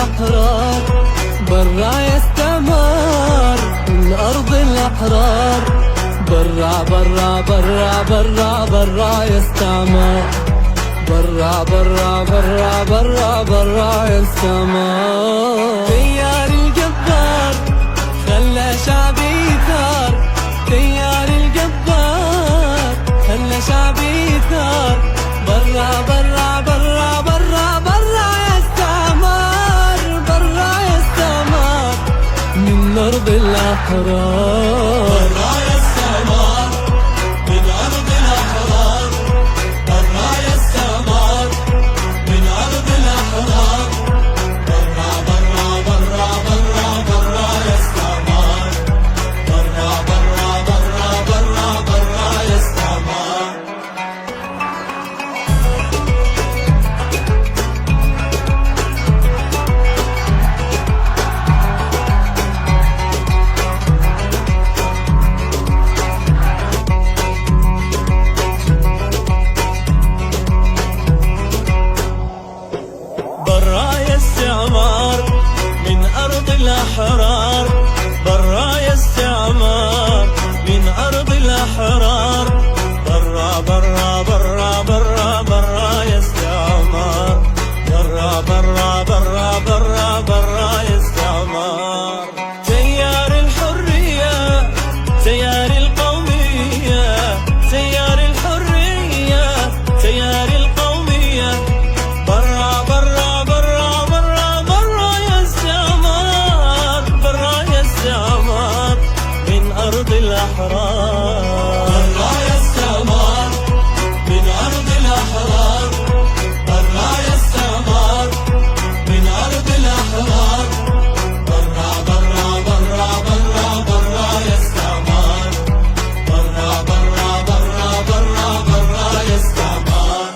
الأحرار برا يستمر من أرض الأحرار برا برا برا برا برا يستمر برا برا برا برا برا يستمر. تيار الجبار خلى شعبي ثار، تيار الجبار خلى شعبي ثار برا برا برا برا برا يستمر برا يستمر من أرض الأحرار. الأحرار برا يستعمر من أرض الأحرار برا برا برا برا برا يستعمر برا برا برا برا برا يستعمر. تيار الحرية تيار القومية تيار الحرية تيار القومية برا برا برا برا برا يستعمر برا يستعمر من أرض الأحرار برا يستعمر من أرض الأحرار برا يستعمر من أرض الأحرار برا برا برا برا برا يستعمر برا برا برا برا برا يستعمر.